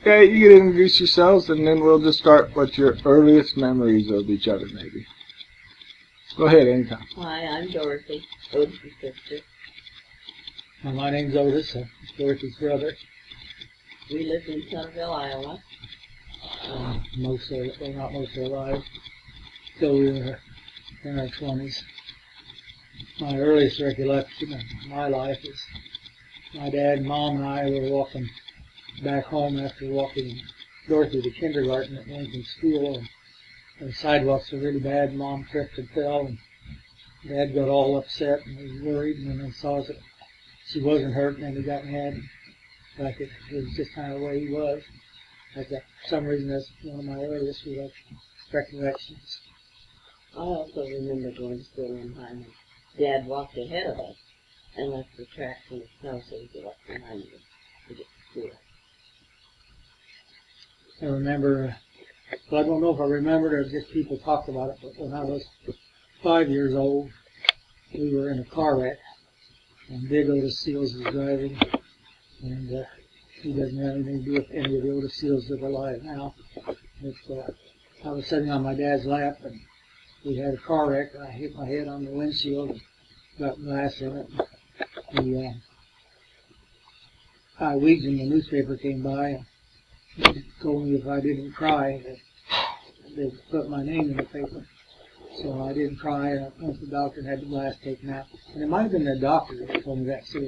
Okay, you can introduce yourselves, and then we'll just start with your earliest memories of each other, maybe. Go ahead, anytime. Hi, I'm Dorothy, Otis' sister. My name's Otis, Dorothy's brother. We lived in Centerville, Iowa. Most of, well, not most of our lives, till we were in our 20s. My earliest recollection of my life is my dad, Mom, and I were walking back home after walking Dorothy to kindergarten at Lincoln School, and the sidewalks were really bad. Mom tripped and fell, and Dad got all upset and was worried, and then saw that she wasn't hurt, and then he got mad, like it was just kind of the way he was. Like that, for some reason, that's one of my earliest recollections. I also remember going to school one time, and Dad walked ahead of us and left the tracks in the snow so we could walk behind us to get to school. I remember, well, I don't know if I remembered or just people talked about it, but when I was 5 years old, we were in a car wreck, and Big Otis Seals was driving, and he doesn't have anything to do with any of the Otis Seals that are alive now. But I was sitting on my dad's lap, and we had a car wreck, and I hit my head on the windshield and got glass in it. The Norwegian, the newspaper, came by and told me if I didn't cry, they'd put my name in the paper. So I didn't cry, and I went to the doctor and had the glass taken out. And it might have been the doctor that told me that, so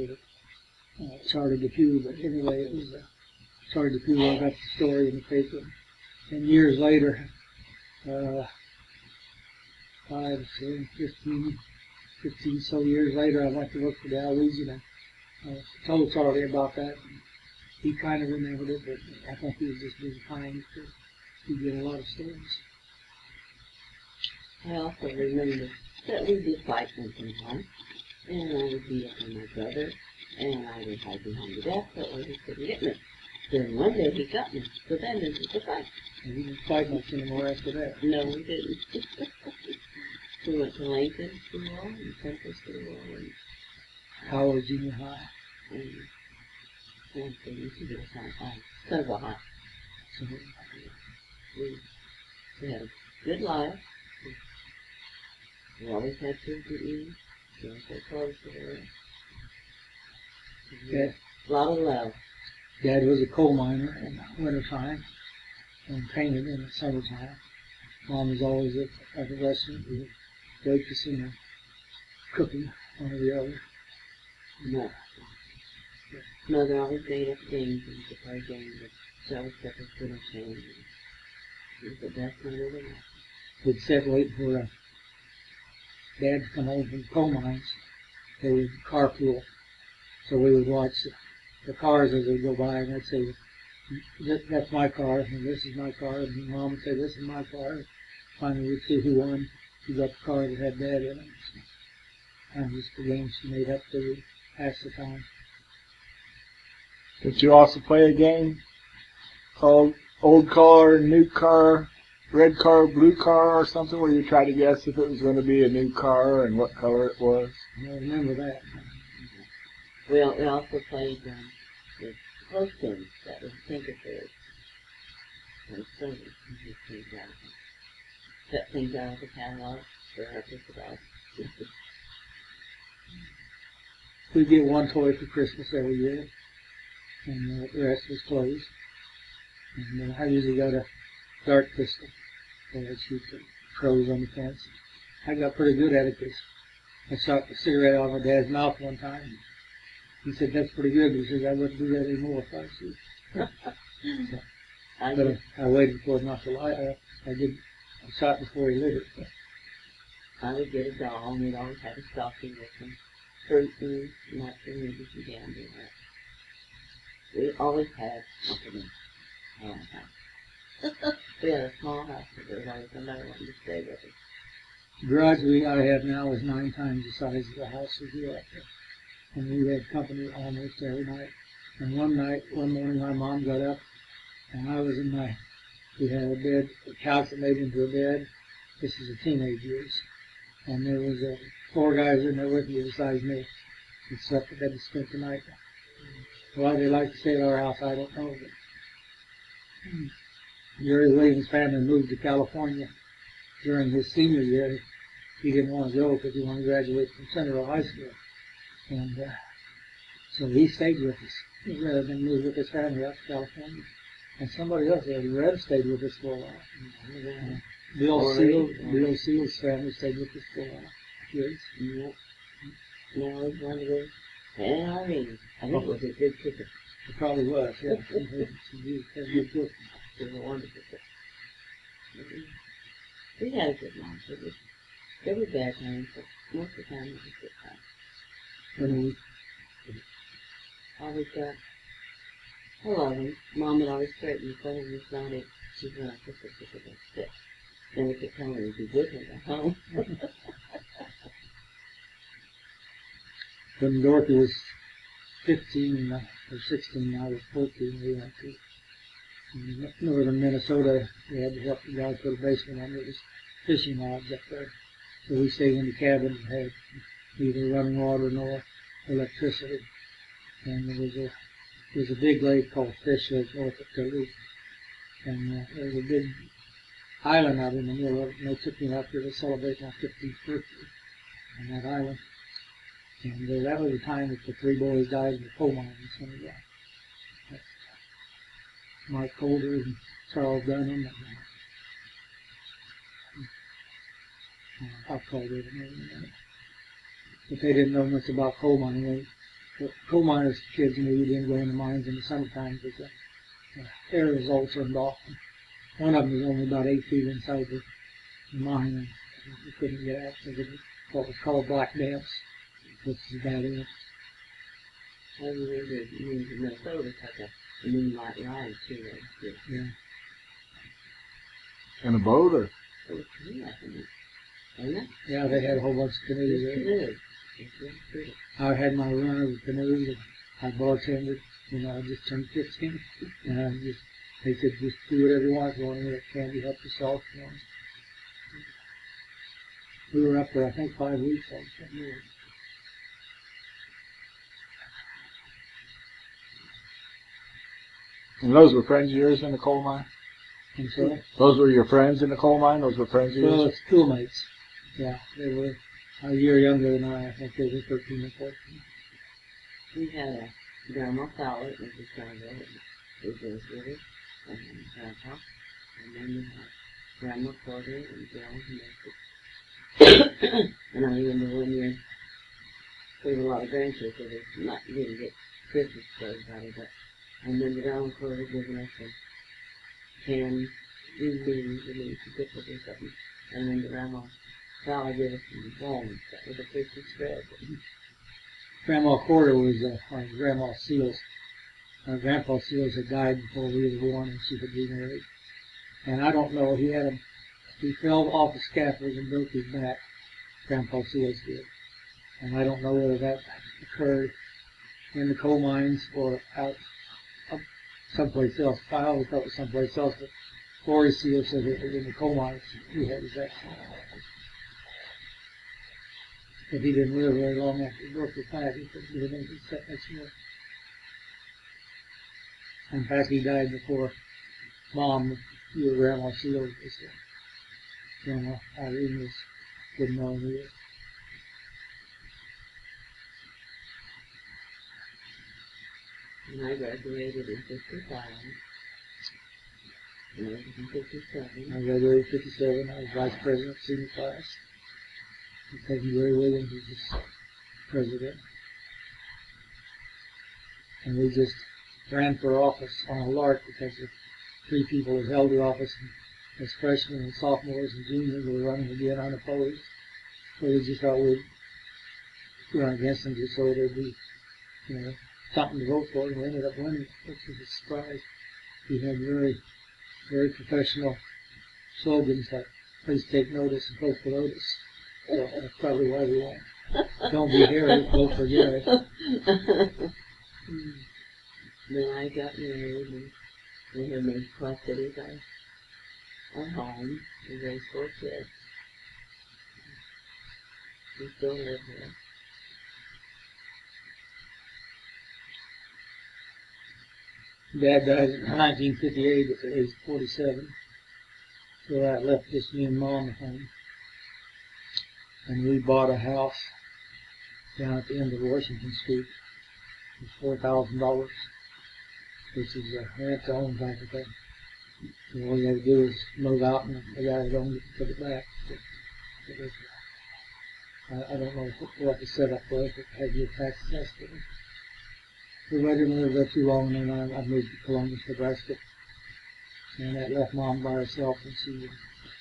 Charlie DePew, but anyway, it was Charlie DePew. I got the story in the paper. And years later, 15 so years later, I went to look for the Norwegian, and I told Charlie about that. He kind of remembered it, but I think he was just being kind because he did a lot of stories. I also remember that we did fight once in a while, and I would beat up on my brother, and I would hide behind the desk so he couldn't get me. Then one day he got me, so then there was a fight. And we didn't fight much anymore after that. No, we didn't. We went to Lincoln School and Central School and Howard Junior High. And Centerville High. So, We had a good life. We always had food to eat. We always had clothes to wear. A lot of love. Dad was a coal miner in the wintertime and painted in the summertime. Mom was always at the restaurant, waitressing or cooking, one or the other. No. Mother always made up games and we could play games with jelly peppers, good and change. It was the best mother of the night. We'd sit waiting for Dad to come home from coal mines. They would carpool. So we would watch the cars as they go by, and they'd say, that's my car, and this is my car, and Mom would say, this is my car. Finally, we'd see who won, who got the car that had Dad in it. And just the games she made up to pass the time. Did you also play a game called Old Car, New Car, Red Car, Blue Car, or something, where you try to guess if it was going to be a new car and what color it was? I remember that. We also played with clothespins that was Tinkerford. And so we cut things out of the catalog for our picture. We get one toy for Christmas every year, and the rest was clothes. And I usually got a dart pistol that I'd shoot the crows on the fence. I got pretty good at it because I shot the cigarette out of my dad's mouth one time. He said, that's pretty good. He said, I wouldn't do that anymore if I was you. But I waited for him not to lie. I shot before he lit it. I would get a doll, and we'd always have a stocking with some fruit and nuts and maybe some candy. We always had company all the time. We had a small house, but there was always somebody wanting to stay with us. The garage I have now is 9 times the size of the house we grew up in. And we had company almost every night. And one morning, my mom got up, and I was we had a bed, a couch that made into a bed. This is the teenage years. And there was 4 guys in there with me besides me. We slept in bed to spend the night. Why they like to stay at our house, I don't know. Jerry Williams' family moved to California during his senior year. He didn't want to go because he wanted to graduate from Central High School. And so he stayed with us rather than move with his family out to California. And somebody else, Red, stayed with us for a while. Bill Seal's family stayed with us for a while. Kids. Yep. Now he's one of the NRE. I think it was a good ticket. It probably was, yeah. He had a good book. It was a wonderful ticket. We had a good life. There were bad times, but most of the time it was good times. When we Always I love him. Mom would always threaten me, but he was not it. She's when I took her to the sick. Then we could tell her to be with her at home. When Dorothy was 15 or 16, I was 14, we went to northern Minnesota. We had to help the guy put a basement under his fishing lodge up there. So we stayed in the cabin and had neither running water nor electricity. And there was a big lake called Fish Lake north of Duluth. And there was a big island out in the middle of it, and they took me out there to celebrate my 15th birthday on that island. And that was the time that the three boys died in the coal mines. Mike Holder and Charles Dunham and I'll call their name in a minute. But they didn't know much about coal mining. The coal miners' kids knew you didn't go in the mines in the summertime because the air was all turned off. One of them was only about 8 feet inside the mine, and you couldn't get out because of what was called black damps, which is bad air. I remember in Minnesota took a moonlight ride too. Yeah. In a boat or? It was pretty, I think. Wasn't it? Yeah, they had a whole bunch of canoes there. Canoes. It was really pretty. I had my run of the canoes, and I bartended. I just turned 15, and they said, just do whatever you want. If you want to get candy, help yourself. We were up there, I think, 5 weeks. Yeah. And those were friends of yours in the coal mine? And so, Those were your friends in the coal mine? Those were friends of well, yours? it's schoolmates. Yeah, they were a year younger than I. I think they were 13 or 14. We had a grandma Fowler, which was down there, it was with us, and Grandpa, and then we had Grandma Porter and Bill and Nancy. And I remember one year, we had a lot of grandkids, so we didn't get Christmas for everybody, but I remember Grandma Porter giving us a can green beans and maybe some pickles or something, and then the Grandma Fowler gave us some bones that was a Christmas spread. Grandma Porter was Grandma Seals. Grandpa Seals had died before we were born, and she had remarried. And I don't know, he fell off the scaffold and broke his back. Grandpa Seals did. And I don't know whether that occurred in the coal mines or out someplace else. I always thought it was someplace else, but Lori Seals said it was in the coal mines he had his accident. But he didn't live very long after he broke his back. He couldn't live in his set next year. In fact, he died before Mom, your Grandma Seals, was Grandma Irene was good known here. And I graduated in 55. And I was in 57. I graduated in 57. I was vice president of senior class. And Cousin Jerry Williams was his president. And we just ran for office on a lark because the three people who held the office as freshmen and sophomores and juniors were running again unopposed. So we just thought we'd run against them just so there'd be, something to vote for, and we ended up winning, which was a surprise. We had very, very professional slogans like, please take notice and vote for Otis. So that's probably why we won. Don't be Harry, vote for Gary. Then I got married, and we had made Quad Cities our home. We raised 4 kids. We still live here. Dad died in 1958 at the age of 47. So that left just me and Mom at home. And we bought a house down at the end of Washington Street for $4,000, which is a rent-to-own type of thing. So all you had to do is move out, and the guy that owned it took it back. So it was, I don't know what the setup was, but had your tax assessed. We didn't live there too long, and then I moved to Columbus, Nebraska. And that left Mom by herself, and she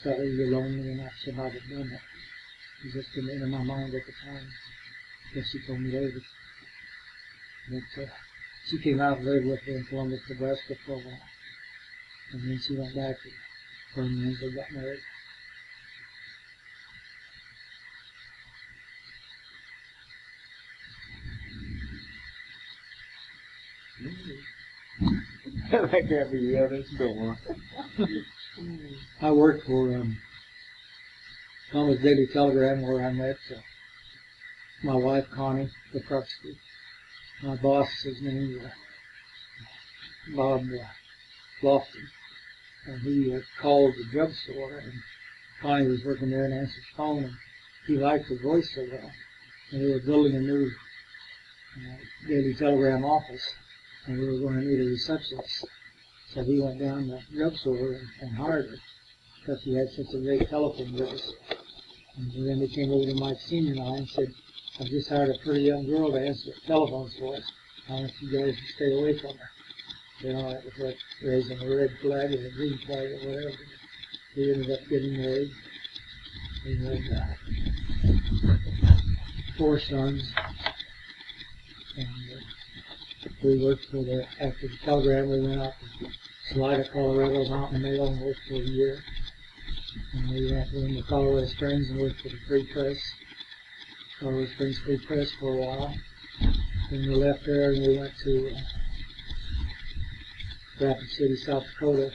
felt really lonely, and I should not have done that. It just didn't enter my mind at the time. But she told me later. But she came out and lived with her in Columbus, Nebraska for a while. And then she went back to Birmingham and got married. That can't be the evidence, don't worry. I worked for Columbus Daily Telegram, where I met my wife, Connie, the Cruxty. My boss, his name is Bob Lofton. And he called the drugstore, and Connie was working there and answered the phone, and he liked her voice so well. And we were building a new Daily Telegram office, and we were going to need a receptionist. So he went down to the drugstore and hired her, because she had such a great telephone voice. And then he came over to Mike Senior and I and said, "I've just hired a pretty young girl to answer telephones for us. I want you guys to stay away from her." You know, it was like raising a red flag or a green flag or whatever. We ended up getting married. We had 4 sons. And we worked after the telegram, we went out to Salida, Colorado, Mountain Mail, and worked for a year. And we went in the Colorado Springs and worked for the Free Press, Colorado Springs Free Press for a while. Then we left there and we went to Rapid City, South Dakota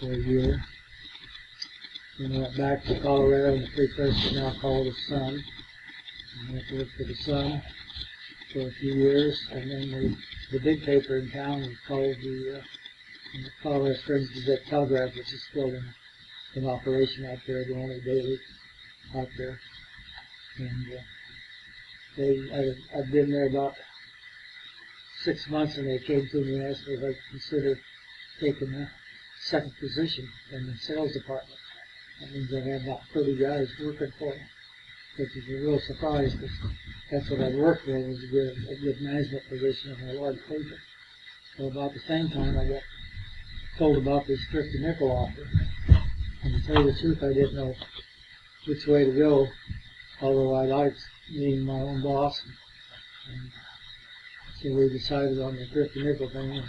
for a year. Then we went back to Colorado, and the Free Press is now called the Sun. And went to work for the Sun for a few years, and then the big paper in town was called the Colorado Springs Gazette Telegraph, which is still in operation out there, the only daily out there. And I'd been there about 6 months, and they came to me and asked me if I'd consider taking a second position in the sales department. That means I had about 30 guys working for me, which is a real surprise, because that's what I'd worked for, was a good management position in a large paper. So about the same time, I got told about this thrifty nickel offer. And to tell you the truth, I didn't know which way to go, although I liked being my own boss. And so we decided on the thrifty nickel thing. And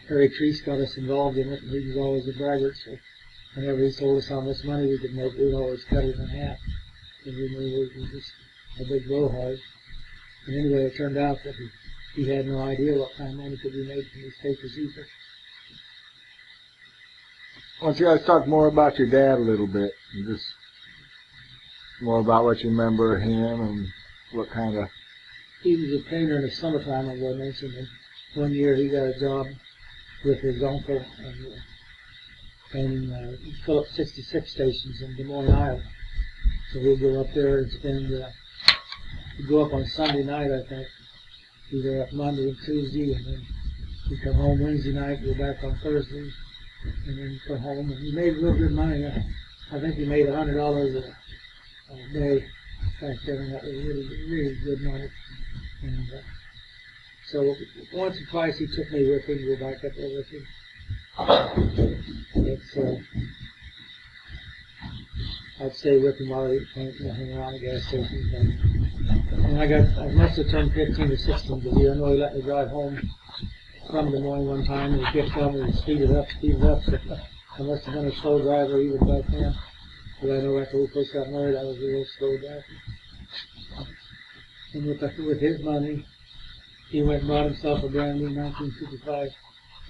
Harry Treese got us involved in it, and he was always a braggart, so whenever he told us how much money we could make, we'd always cut it in half, because we knew it was just a big blowhard. And anyway, it turned out that he had no idea what kind of money could be made from these papers either. Why don't you guys talk more about your dad a little bit, and just more about what you remember of him and what kind of... He was a painter in the summertime, as I mentioned, and one year he got a job with his uncle painting Phillips 66 stations in Des Moines, Iowa. So we'd go up there and we'd go up on Sunday night, I think, either up Monday and Tuesday, and then we'd come home Wednesday night, go back on Thursday, and then come home. And he made real good money. I think he made $100 a day back then, and that was really, really good money. And so once or twice he took me with him, go back up there with him. I'd stay with him while he was painting and hang around the gas station. And I must have turned 15 or 16 because I know he let me drive home from Des Moines one time, and he kept telling me to speed it up. So I must have been a slow driver even back then. But I know after we first got married, I was a real slow driver. And with his money, he went and bought himself a brand new 1955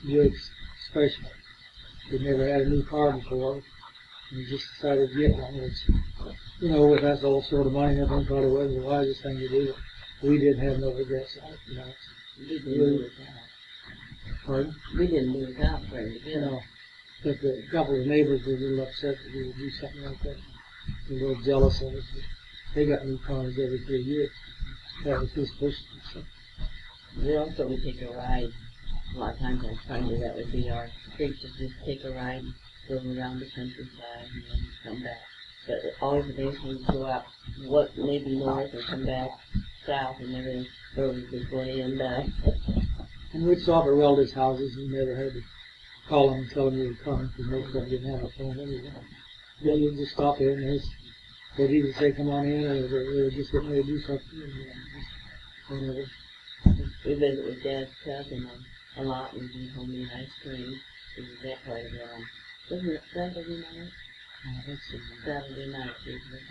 Buick Special. He'd never had a new car before, and he just decided to get one, which, with that old sort of money, everyone thought it was the wisest thing to do. We didn't have no regrets on it, Pardon? We didn't move out very You good. know, but a couple of neighbors were a little upset that we would do something like that. They were a little jealous of us. They got new cars every 3 years. That was his push. So, We also would take a ride. A lot of times I find that would be our treat to just take a ride, go around the countryside and then come back. But always the days when we go out, what maybe north and come back south and everything, where we could way and back. and we'd stop at relatives' houses and never had to call them and tell them you were coming because most of them didn't have a phone anyway. Then you'd just stop in and they'd either say come on in or they were just getting ready to do something. And, whatever. We visit with Dad's cousin a lot and we home eat ice cream. We do that quite a while. Wasn't it Saturday night? Saturday night usually.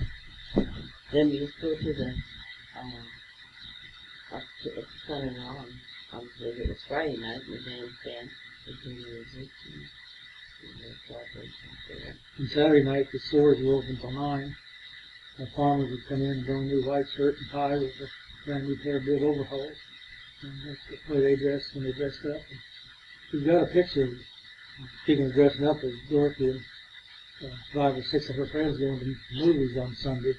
Then we used to go to the up to the son-in-law on it was Friday night and the bandstand we do music and celebrations there. And Saturday night the stores were open till 9. The farmers would come in and bring a new white shirt and tie with a brand new pair of big overalls. And that's the way they dressed when they dressed up. And we've got a picture of people dressing up as Dorothy and 5 or 6 of her friends going to movies on Sunday.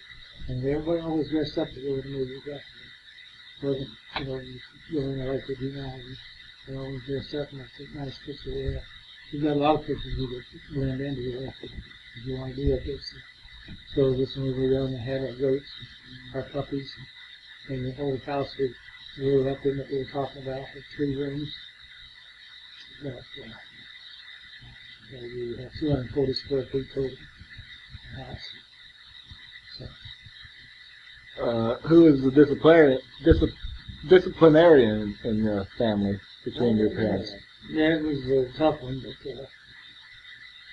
And everybody always dressed up to go to the movies. That wasn't, going there like they do now. They always dressed up, and that's a nice picture there. We've got a lot of pictures you could blend into the rest if you want to do it. So this one we were young and had our goats, our puppies, and the old house we grew up in that we were talking about, with 3 rooms. But, we have 240 square feet total house. So, Who is the disciplinarian in your family between your parents? that was a tough one, but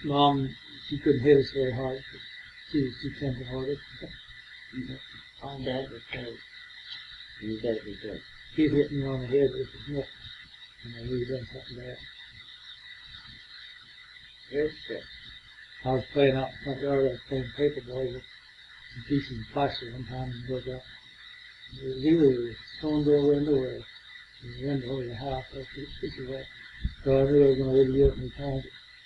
Mom, she couldn't hit us very hard. She was too tender-hearted. All Dad would say, you better be good. He'd hit me on the head with his knuckle, and I really done something bad. Very strict. I was playing out in the front yard. I was playing paperboy with some pieces of plaster one time and broke out. It was either the stone door window or the window of the house. This is that. So I knew I was going to really get it in time.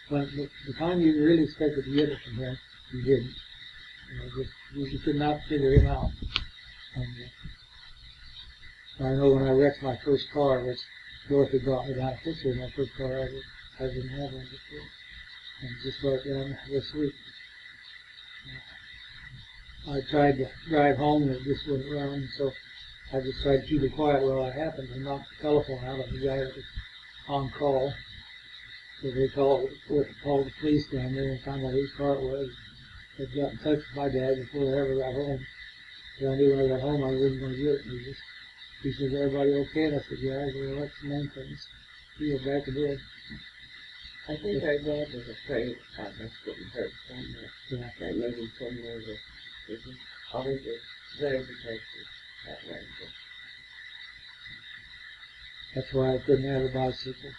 But the time you really expected to get it from him, you didn't. You could not figure him out. And I know when I wrecked my first car, which Dorothy brought me down a picture of my first car, I didn't have one before. And just right down this week. I tried to drive home and it just wouldn't run, so I just tried to keep it quiet while it happened and knocked the telephone out of the guy that was on call. So they called the police down there and found out whose car it was. They got in touch with my dad before they ever got home. So I knew when I got home I wasn't going to get it. And he said, everybody okay? And I said, yeah. I said, well, that's the main thing. He was back to bed. I think our dad was afraid of us getting hurt so much. Yeah. That made him so nervous. He just always was very protective that way. That's why I couldn't have a bicycle.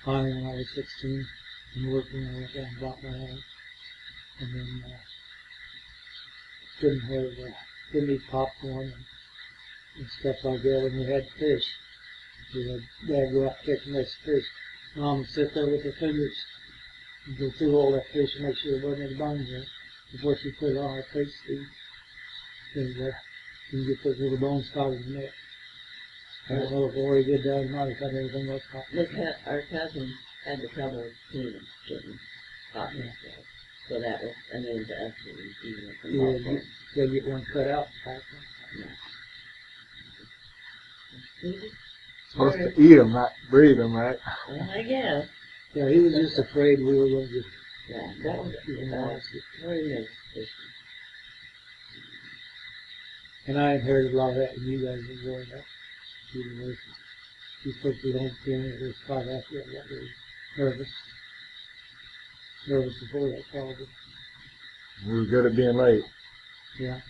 Finally, when I was 16 and working, I went down and bought my own. And then couldn't eat popcorn and stuff like that. And we had fish. We had Dad go out and catch a nice fish. Mom would sit there with her fingers and go through all that fish and make sure there wasn't any bones in it before she put it on our plates to eat. And you get those little bones caught in the neck. I don't know if they already did that or not. If had everything else caught. Our cousin had the trouble with penis getting caught in his leg. So that was an end to us eating it from popcorn. You gotta get one cut out. Yeah. Supposed to eat them, not breathe them, right? Well, I guess. Yeah, he was just afraid we were going to get Yeah, that was very nice. And I inherited a lot of that, and you guys enjoyed that. You supposed to be home again, it was 5 after I got really nervous. Nervous before that probably. We were good at being late. Yeah.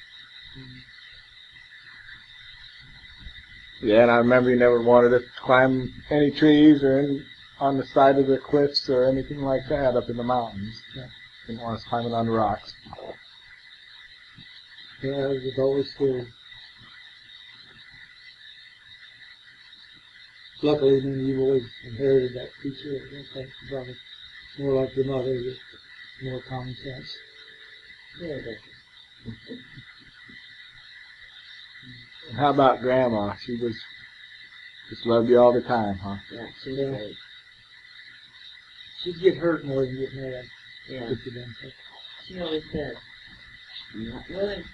Yeah, and I remember you never wanted us to climb any trees or on the side of the cliffs or anything like that up in the mountains. Yeah. Didn't want us climbing on the rocks. Yeah, it was always scary. luckily, then you always inherited that feature. I don't think probably more like your mother, with more common sense. Very good. And how about Grandma? She was just loved you all the time, huh? Yeah, she was Yeah. great. She'd get hurt more than get mad. Yeah. If you didn't say. She always said, I'm not willing.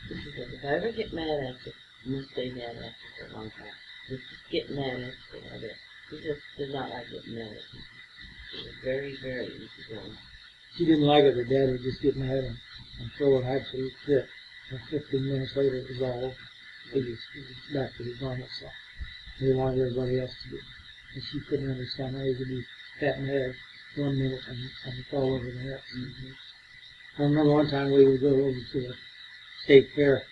She said, if I ever get mad at you, I'm going to stay mad at you for a long time. Just get mad at you for a bit. She just did not like getting mad at you. She was very, very easygoing. She didn't like it. Her dad would just get mad and throw an absolute fit. And 15 minutes later, it was all over. He was back to his normal self. He wanted everybody else to do. And she couldn't understand how he could be that mad 1 minute and fall over the next. Mm-hmm. I remember one time we would go over to the state fair.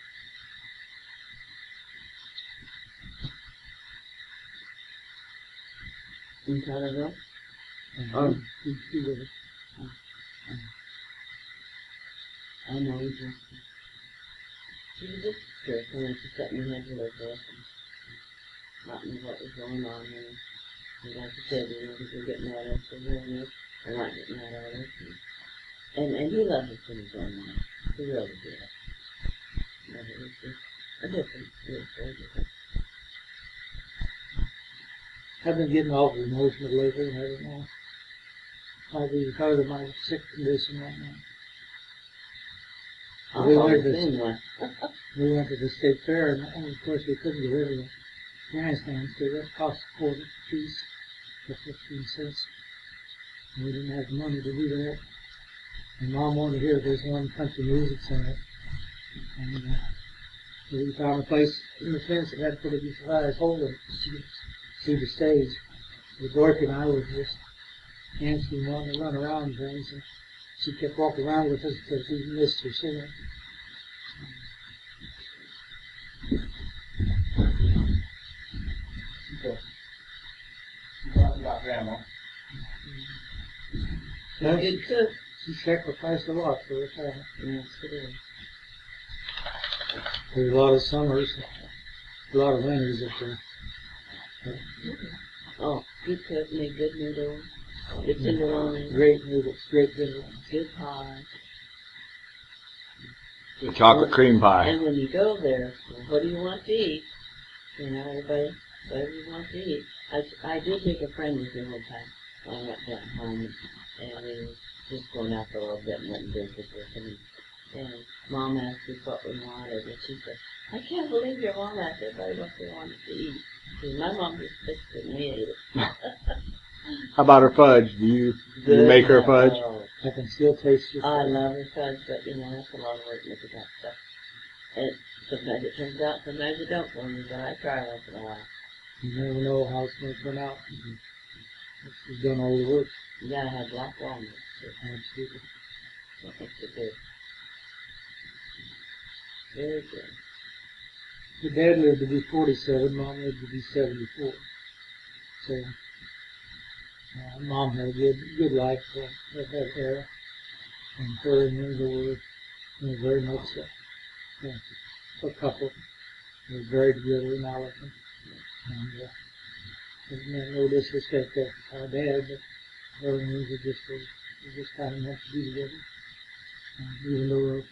In Colorado? And he was I know you just. She was just strict and then she sat in her head to look at us and not know what was going on here. And like you said, people get mad at us for doing this or not get mad at us. And he loved us in his own way. He really did. But it was just a different, it was very different. I've been getting awful emotional lately, and I don't know. Might be because of my sick condition right now. I've We always went to been one. we went to the state fair, and of course we couldn't get rid of the grandstands because that cost a quarter piece for 15 cents. And we didn't have the money to do that. And Mom wanted to hear if there's one country music center. And so we found a place in the fence that had a pretty good sized hole in it. She could see the stage. But Dorothy and I were just antsy and wanting to run around and things. And she kept walking around with us because we missed her singing. Okay. About Grandma. She's a good cook. She sacrificed a lot for her family. Yes, it is. There's a lot of summers, a lot of winters up there. Oh, good cook, made good noodles, good tenderloin, Great noodles, great dinner. good pie. The chocolate cream pie. And when you go there, well, what do you want to eat? You know, everybody, whatever you want to eat. I did make a friend with me one time when I went down home, and we were just going out for a little bit and went and visited with him. And Mom asked us what we wanted, and she said, I can't believe your mom asked everybody what they wanted to eat. Because my mom just fixed it and we ate it. How about her fudge? Do you make her fudge? Oh, I can still taste your I fudge. love her fudge, but you know, that's a lot of work making that stuff. And sometimes it turns out, sometimes it don't for me, but I try once in a while. You never know how it's going to turn out. She's done all the work. You gotta have black walnuts too. Absolutely. That makes it good. Very good. Her dad lived to be 47, Mom lived to be 74. So, Mom had a good life at that era. And her and Linda were very much a couple. They were very together now with them. And no disrespect to our dad, but her and Linda were just kind of meant to be together. Even though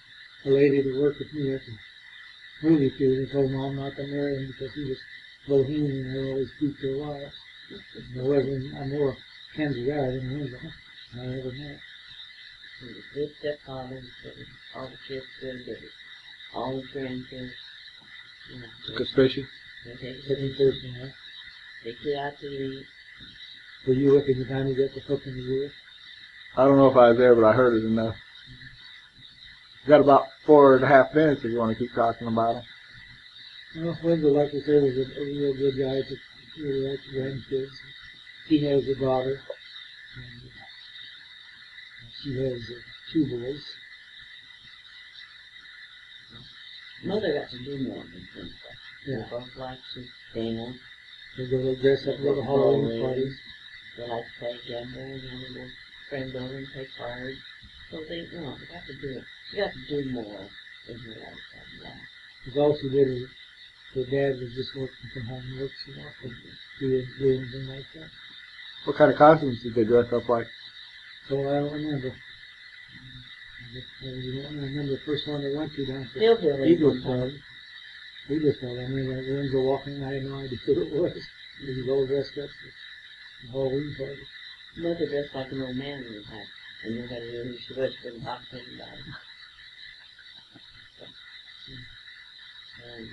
a lady that worked with me at the movie theater told Mom not to marry him because he was bohemian and they always beat their wives. There wasn't a more handsy guy than Linda I ever met. He was a good stepfather, all the kids good, all the grandkids. You know, Took us fishing. they take it Second to person, huh? take it out to eat. Were you looking the time you got the hook in the ear? I don't know if I was there, but I heard it enough. Got about 4.5 minutes if you want to keep talking about it. Well, Linda, like I said, was a real good guy to really like the grandkids. He has a daughter, and she has 2 boys. Mother got to do more than things. Yeah. They both like to dance. They go to dress up, go to Halloween parties. They like to play gambling, and they will friend over and play cards. So they, you know, they got to do it. She got to do more in her life. Yeah. Because all she did was So Dad was just working from home, works so often. He didn't do anything like that. What kind of costumes did they dress up like? So I don't remember. I remember the first one they went to down to Hillbilly Eagles one Club. time. Eagles Club. I remember the rooms were walking. I had no idea who it was. He was all dressed up for the Halloween party. Mother dressed like an old man one time, and nobody knew who she was. She wouldn't talk to anybody. And,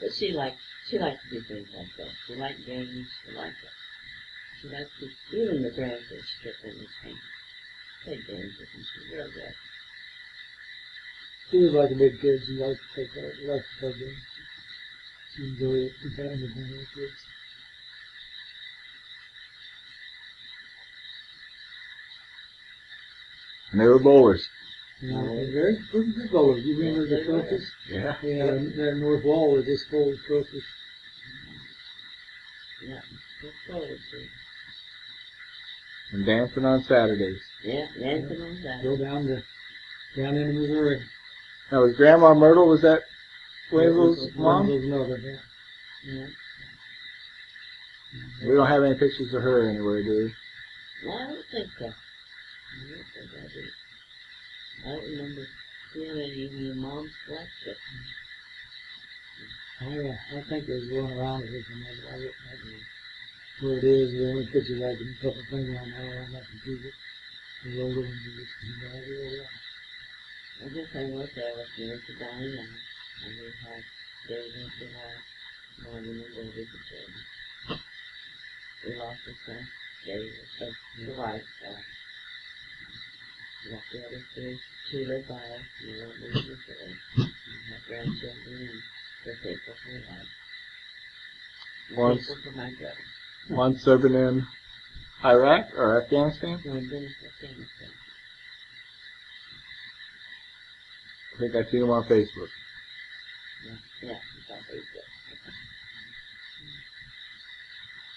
but she liked to do things like that. She liked games. She liked to, even the grandkids strip in the paint. Play games with them. She was real good. She was like a big kid. She liked to take part. She liked to play games. She enjoyed having with one of the kids. And they were bowlers. They're very pretty good bowlers. You remember the trophies? Yeah. Yeah, their north wall was just full of trophies. Yeah, look forward to it. And dancing on Saturdays. Yeah, dancing on that. Go down into Missouri. Now, was Grandma Myrtle, was that Wenzel's mom? Wenzel's mother, yeah. Yeah. We don't have any pictures of her anywhere, do we? No, I don't think so. I don't think I do. I don't remember seeing any in your mom's collection. I think there's one around here somewhere, but I don't know where it is. The only pictures I can put my finger on now on my computer. The older ones are just no idea where they are. I guess I was there with Dorothy Donnie and we had David and I don't remember the children. We lost his son, David, the wife, we got the other two live by us, and they won't leave us today. We have grandchildren, and we're thankful for life. Once, Thankful for my brother. one serving in Iraq or Afghanistan. No, I've been in Afghanistan. I think I seen him on Facebook. Yeah, it's on Facebook.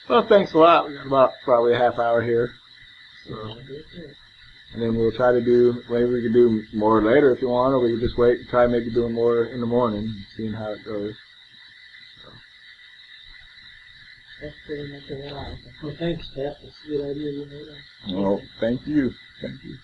Well, thanks a lot. We got about probably a half hour here. So, That'll be good. and then we'll try to do, maybe we can do more later if you want, or we can just wait and try maybe doing more in the morning, seeing how it goes. That's pretty much a lot. Well, thanks, Pat. That's a good idea you made. Well, thank you. Thank you.